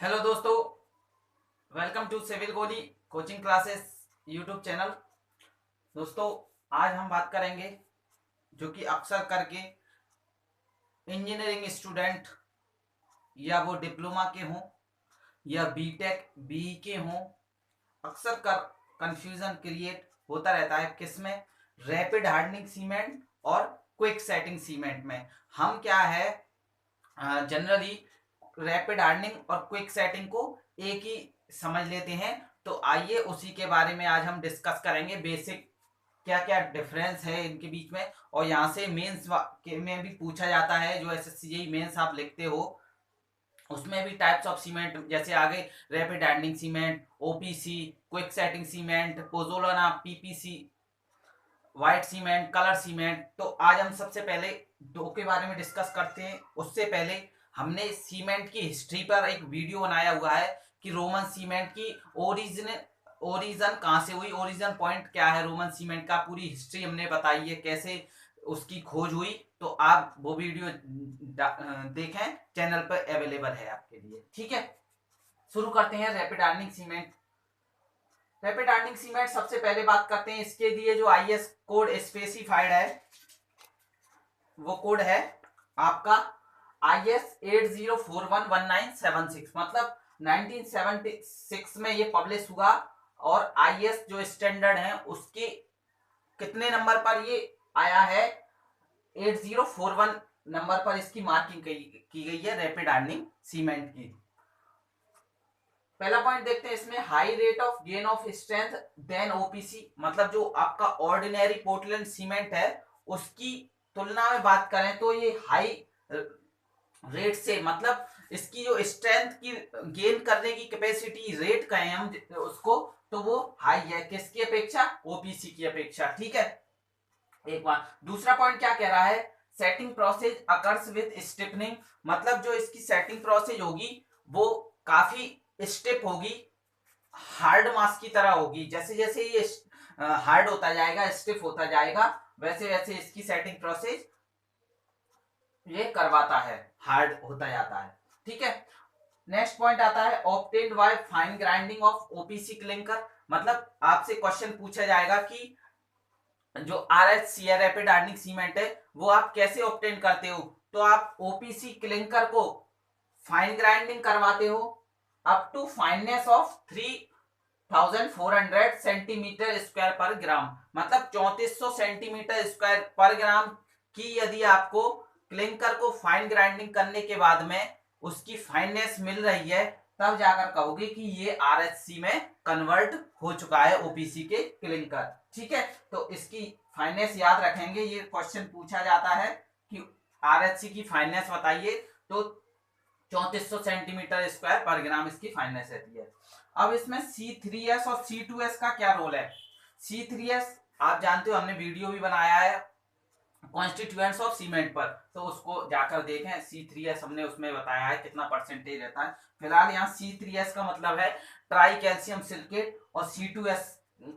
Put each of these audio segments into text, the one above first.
Hello दोस्तों, welcome to civil गोली coaching classes YouTube channel. दोस्तों, आज हम बात करेंगे जो कि अक्सर करके इंजीनियरिंग स्टूडेंट या वो डिप्लोमा के हों या बीटेक बीई के हों, अक्सर कर कंफ्यूजन क्रिएट होता रहता है किसमें, रैपिड हार्डनिंग सीमेंट और क्विक सेटिंग सीमेंट में। हम क्या है जनरली रैपिड हार्डनिंग और क्विक सेटिंग को एक ही समझ लेते हैं। तो आइए उसी के बारे में आज हम डिस्कस करेंगे, बेसिक क्या क्या डिफरेंस है इनके बीच में। और यहाँ से मेंस में भी पूछा जाता है, जो एसएससी मेंस आप लिखते हो उसमें भी टाइप्स ऑफ सीमेंट जैसे आगे rapid hardening cement, OPC, quick setting cement, pozzolana, PPC, white cement, colour cement. तो आज हम सबसे पहले दो के बारे में डिस्कस करते हैं। उससे पहले हमने सीमेंट की हिस्ट्री पर एक वीडियो बनाया हुआ है कि रोमन सीमेंट की ओरिजन कहाँ से हुई, ओरिजन पॉइंट क्या है रोमन सीमेंट का, पूरी हिस्ट्री हमने बताई है कैसे उसकी खोज हुई। तो आप वो वीडियो देखें, चैनल पर अवेलेबल है आपके लिए। ठीक है, शुरू करते हैं rapid hardening cement. Rapid hardening cement सबसे पहले बात करते हैं, इसके लिए जो आईएस कोड स्पेसिफाइड है वो कोड है आपका आईएस 80411976, मतलब 1976 में ये पब्लिश हुआ। और आईएस जो स्टैंडर्ड है उसके कितने नंबर पर ये आया है, 8041 नंबर पर इसकी मार्किंग की गई है रैपिड हार्डनिंग सीमेंट की। पहला पॉइंट देखते हैं इसमें, high rate of gain of strength than OPC, मतलब जो आपका ऑर्डिनरी पोर्टलैंड सीमेंट है उसकी तुलना में बात करें तो ये हाई रेट से, मतलब इसकी जो स्ट्रेंथ की गेन करने की कैपेसिटी रेट कहें हम उसको, तो वो हाई है किसकी अपेक्षा, ओपीसी की अपेक्षा। ठीक है, एक बार। दूसरा पॉइंट क्या कह रहा है, setting process occurs with stiffening, मतलब जो इसकी सेटिंग प्रोसेस होगी वो काफी स्टिफ होगी, हार्ड मास की तरह होगी। जैसे जैसे ये हार्ड होता जाएगा, स्टिफ होता जाएगा, वैसे वैसे इसकी सेटिंग प्रोसेस ये करवाता है, हार्ड होता जाता है। ठीक है, नेक्स्ट पॉइंट आता है obtained by fine grinding of OPC clinker, मतलब आपसे क्वेश्चन पूछा जाएगा कि जो आरएचसी है रैपिड हार्डनिंग सीमेंट है वो आप कैसे ऑब्टेन करते हो। तो आप ओपीसी क्लिंकर को फाइन ग्राइंडिंग करवाते हो up to fineness of 3400 centimetre square per gram, मतलब 3400 सेंटीमीटर स्क्वायर पर ग्राम की यदि आपको क्लिंकर को फाइन ग्राइंडिंग करने के बाद में उसकी फाइननेस मिल रही है, तब जाकर कहोगे कि ये आरएचसी में कन्वर्ट हो चुका है ओपीसी के क्लिंकर। ठीक है, तो इसकी फाइननेस याद रखेंगे, ये क्वेश्चन पूछा जाता है कि आरएचसी की फाइननेस बताइए, तो 3400 सेंटीमीटर स्क्वायर पर ग्राम इसकी फाइननेस रहती है। अब इसमें C3S और C2S का क्या रोल है। C3S आप जानते हो, हमने वीडियो भी बनाया है कॉन्स्टिट्यूएंट्स ऑफ सीमेंट पर, तो उसको जाकर देखें। C3S हमने उसमें बताया है कितना परसेंटेज रहता है। फिलहाल यहाँ C3S का मतलब है ट्राई कैल्शियम सिलिकेट और C2S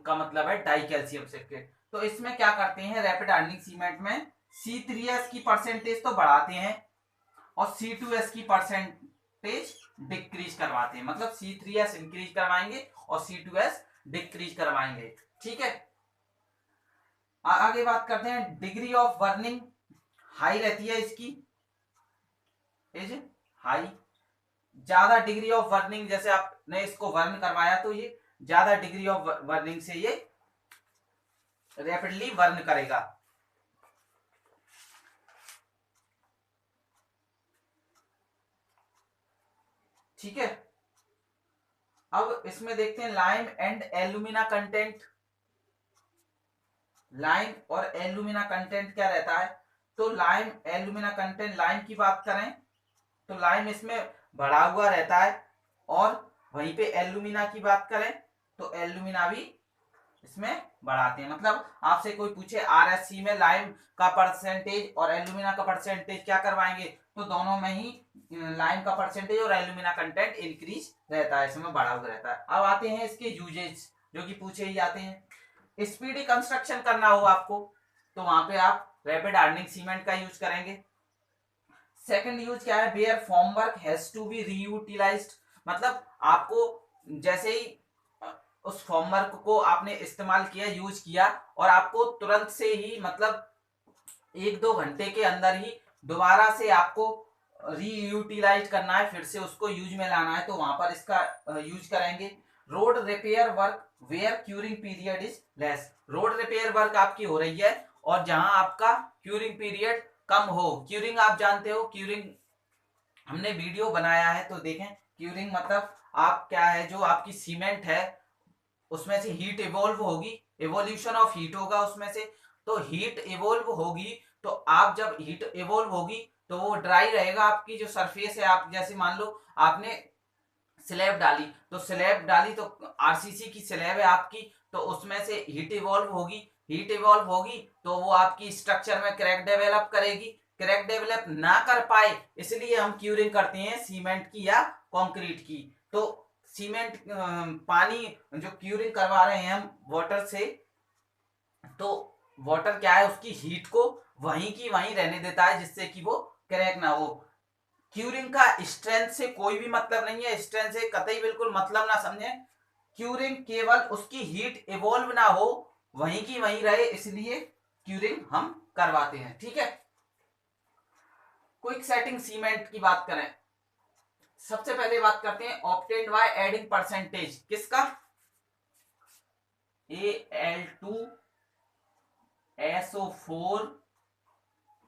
का मतलब है डाई कैल्शियम सिलिकेट। तो इसमें क्या करते हैं, रैपिड हार्डनिंग सीमेंट में C3S की परसेंटेज तो बढ़ाते हैं और C2S की परसेंटेज डिक्रीज करवाते हैं, मतलब C3S इंक्रीज करवाएंगे और C2S डिक्रीज करवाएंगे। ठीक है, आगे बात करते हैं, डिग्री ऑफ बर्निंग हाई रहती है इसकी, इज हाई, ज्यादा डिग्री ऑफ बर्निंग, जैसे आपने इसको बर्न करवाया तो ये ज्यादा डिग्री ऑफ बर्निंग से ये रैपिडली बर्न करेगा। ठीक है, अब इसमें देखते हैं lime and alumina content. Lime और एल्यूमिना कंटेंट क्या रहता है, तो लाइम एल्यूमिना कंटेंट, लाइम की बात करें तो लाइम इसमें बढ़ा हुआ रहता है, और वहीं पे एल्यूमिना की बात करें तो एल्यूमिना भी इसमें बढ़ाते हैं। मतलब आपसे कोई पूछे आरएससी में लाइम का परसेंटेज और एल्यूमिना का परसेंटेज क्या करवाएंगे, तो दोनों में ही लाइम का परसेंटेज और एल्यूमिना कंटेंट इंक्रीज रहता है, इसमें बढ़ा हुआ रहता है। अब आते हैं इसके यूजेज जो कि पूछे ही जाते हैं। स्पीडी कंस्ट्रक्शन करना हो आपको तो वहां पे आप रैपिड हार्डनिंग सीमेंट का यूज करेंगे। सेकंड यूज क्या है, where formwork has to be reutilised, मतलब आपको जैसे ही उस फॉर्मवर्क को आपने इस्तेमाल किया, यूज किया, और आपको तुरंत से ही मतलब 1-2 घंटे के अंदर ही दोबारा से आपको रीयूटिलाइज करना है, फिर से उसको यूज में लाना है, तो वहां पर इसका यूज करेंगे। Road repair work where curing period is less. Road repair work आपकी हो रही है और जहां आपका क्यूरिंग पीरियड कम हो। क्यूरिंग आप जानते हो, क्यूरिंग हमने वीडियो बनाया है तो देखें। क्यूरिंग मतलब आप क्या है, जो आपकी सीमेंट है उसमें से हीट इवोल्व होगी, इवोल्यूशन ऑफ हीट होगा उसमें से, तो हीट इवोल्व होगी, तो आप जब हीट इवोल्व होगी तो वो ड्राई रहेगा। आपकी जो सरफेस है, आप जैसे मान लो आपने स्लैब डाली, तो स्लैब डाली तो आरसीसी की स्लैब है आपकी, तो उसमें से हीट इवॉल्व होगी, हीट इवॉल्व होगी तो वो आपकी स्ट्रक्चर में क्रैक डेवलप करेगी। क्रैक डेवलप ना कर पाए इसलिए हम क्यूरिंग करते हैं सीमेंट की या कंक्रीट की। तो सीमेंट पानी जो क्यूरिंग करवा रहे हैं हम वाटर से, तो वाटर क्या है, उसकी हीट को वहीं की वहीं रहने देता है जिससे कि वो क्रैक ना हो। क्यूरिंग का स्ट्रेंथ से कोई भी मतलब नहीं है, स्ट्रेंथ से कतई बिल्कुल मतलब ना समझे। क्यूरिंग केवल उसकी हीट इवॉल्व ना हो, वहीं की वहीं रहे, इसलिए क्यूरिंग हम करवाते हैं। ठीक है, क्विक सेटिंग सीमेंट की बात करें, सबसे पहले बात करते हैं ऑब्टेन्ड बाय एडिंग परसेंटेज किसका, Al2SO4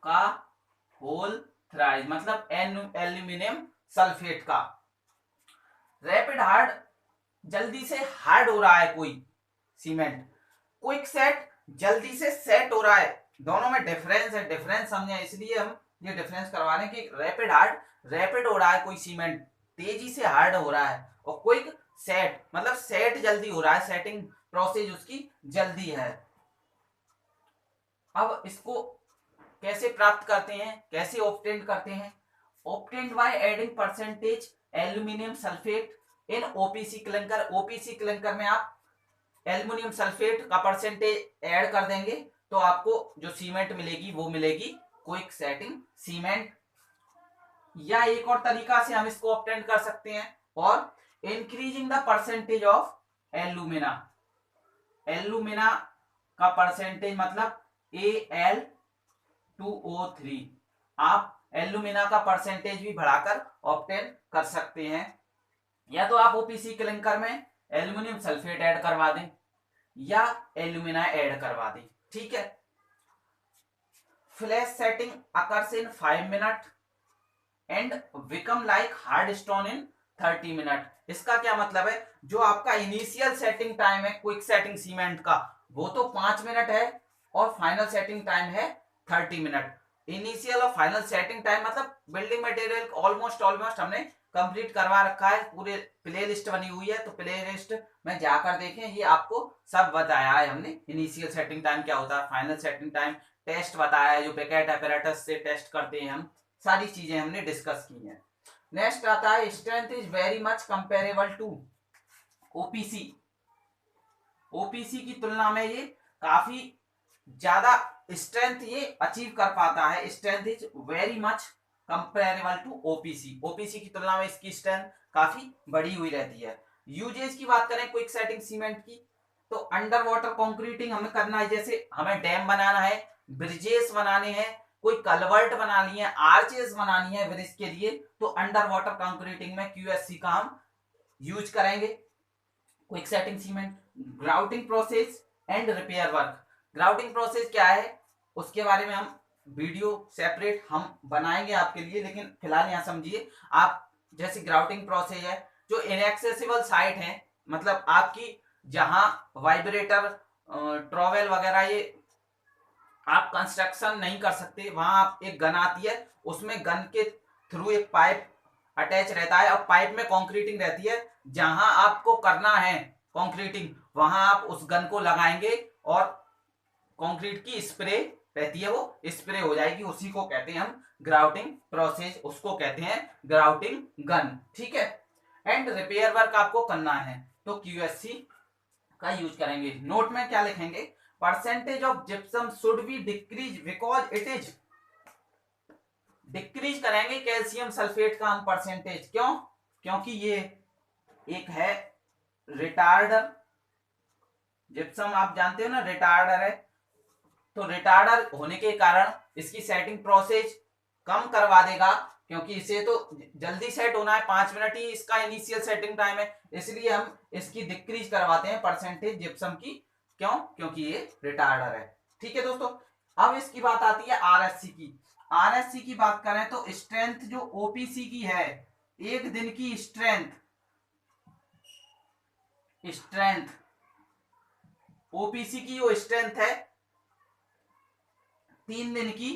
का होल थ्राइज, मतलब एल्यूमिनियम सल्फेट का। रैपिड हार्ड, जल्दी से हार्ड हो रहा है कोई सीमेंट, क्विक सेट जल्दी से सेट हो रहा है, दोनों में डिफरेंस है, डिफरेंस समझे, इसलिए हम ये डिफरेंस करवा रहे हैं कि रैपिड हार्ड, रैपिड हो रहा है कोई सीमेंट, तेजी से हार्ड हो रहा है, और क्विक सेट मतलब सेट जल्दी हो रहा है, सेटिंग प्रोसेस उसकी जल्दी है। अब इसको कैसे प्राप्त करते हैं, कैसे ऑब्टेन करते हैं, obtained by adding percentage aluminium sulphate in OPC clinker. OPC clinker में आप एल्यूमिनियम सल्फेट का परसेंटेज ऐड कर देंगे तो आपको जो सीमेंट मिलेगी वो मिलेगी क्विक सेटिंग सीमेंट। या एक और तरीका से हम इसको ऑब्टेन कर सकते हैं, और increasing the percentage of alumina, alumina का परसेंटेज मतलब Al2O3, आप एल्यूमिना का परसेंटेज भी बढ़ाकर ऑब्टेन कर सकते हैं। या तो आप ओपीसी क्लिंकर में एल्यूमिनियम सल्फेट ऐड करवा दें या एल्यूमिना ऐड करवा दें। ठीक है, flash setting occurs in 5 minute and become like hard stone in 30 minute. इसका क्या मतलब है, जो आपका इनिशियल सेटिंग टाइम है क्विक सेटिंग सीमेंट का वो तो 5 मिनट है, और फाइनल सेटिंग टाइम है 30 मिनट। इनिशियल और फाइनल सेटिंग टाइम मतलब बिल्डिंग मटेरियल ऑलमोस्ट ऑलमोस्ट हमने कंप्लीट करवा रखा है, पूरे प्ले लिस्ट बनी हुई है, तो प्ले लिस्ट में जाकर देखें, ये आपको सब बताया है हमने। इनिशियल सेटिंग टाइम क्या होता है, फाइनल सेटिंग टाइम, टेस्ट बताया है जो बैकेट अपैरेटस से टेस्ट करते हैं हम, सारी चीजें हमने डिस्कस की हैं। नेक्स्ट आता है strength is very much comparable to OPC. OPC की तुलना में ये काफी ज्यादा स्ट्रेंथ ये अचीव कर पाता है। Strength is very much comparable to OPC, OPC की तुलना में इसकी स्ट्रेंथ काफी बढ़ी हुई रहती है। यूजेज की बात करें क्विक सेटिंग सीमेंट की, तो अंडर वाटर कॉन्क्रीटिंग हमें करना है, जैसे हमें डैम बनाना है, ब्रिजेस बनाने हैं, कोई कलवर्ट बनानी है, आर्चेस बनानी है ब्रिज के लिए, तो अंडर वाटर कॉन्क्रीटिंग में क्यूएससी का हम यूज करेंगे quick setting cement. Grouting process and repair work, grouting process क्या है उसके बारे में हम वीडियो सेपरेट हम बनाएंगे आपके लिए, लेकिन फिलहाल यहाँ समझिए आप। जैसे ग्राउटिंग प्रोसेस है जो इनएक्सेसिबल साइट है, मतलब आपकी जहां वाइब्रेटर ट्रॉवेल वगैरह ये आप कंस्ट्रक्शन नहीं कर सकते, वहां आप एक गन आती है, उसमें गन के थ्रू एक पाइप अटैच रहता है, और पाइप में कंक्रीटिंग रहती है, जहां आपको करना है कंक्रीटिंग वहां आप उस गन को लगाएंगे और कंक्रीट की स्प्रे रहती है वो स्प्रे हो जाएगी, उसी को कहते हैं हम ग्राउटिंग प्रोसेस, उसको कहते हैं ग्राउटिंग गन। ठीक है, एंड रिपेयर वर्क आपको करना है तो क्यूएससी का यूज करेंगे। नोट में क्या लिखेंगे, percentage of gypsum should be decrease because it is, decrease करेंगे कैल्शियम सल्फेट का हम परसेंटेज, क्यों, क्योंकि ये एक है रिटार्डर। जिप्सम आप जानते हो ना रिटार्डर है, तो रिटार्डर होने के कारण इसकी सेटिंग प्रोसेस कम करवा देगा, क्योंकि इसे तो जल्दी सेट होना है, 5 मिनट ही इसका इनिशियल सेटिंग टाइम है, इसलिए हम इसकी डिक्रीज करवाते हैं परसेंटेज जिप्सम की। क्यों? क्योंकि ये रिटार्डर है। ठीक है दोस्तों, अब इसकी बात आती है आरएससी की। आरएससी की बात करें तो स्ट्रेंथ जो ओपीसी की है, एक दिन की स्ट्रेंथ ओपीसी की जो स्ट्रेंथ है 3 दिन की,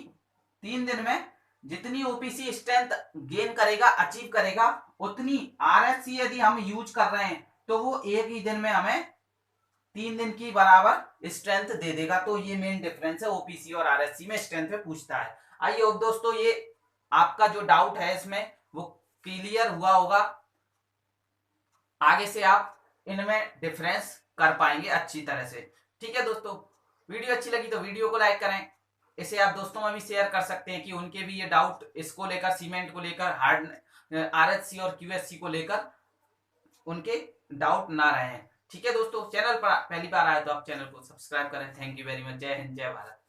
3 दिन में जितनी ओपीसी स्ट्रेंथ गेन करेगा, अचीव करेगा, उतनी आरएससी यदि हम यूज कर रहे हैं तो वो एक ही दिन में हमें 3 दिन की बराबर स्ट्रेंथ दे देगा। तो ये मेन डिफरेंस है ओपीसी और आरएससी में, स्ट्रेंथ पे पूछता है। आइए अब दोस्तों, ये आपका जो डाउट है इसमें वो क्लियर हुआ होगा, आगे से आप इनमें डिफरेंस कर पाएंगे अच्छी तरह से। ठीक है दोस्तों, वीडियो अच्छी लगी तो वीडियो को लाइक करें, इसे आप दोस्तों में भी शेयर कर सकते हैं कि उनके भी ये डाउट इसको लेकर, सीमेंट को लेकर, हार्ड आरएचसी और क्यूएससी को लेकर उनके डाउट ना रहे हैं। ठीक है दोस्तों, चैनल पर पहली बार आए तो आप चैनल को सब्सक्राइब करें। Thank you very much. जय हिंद, जय भारत।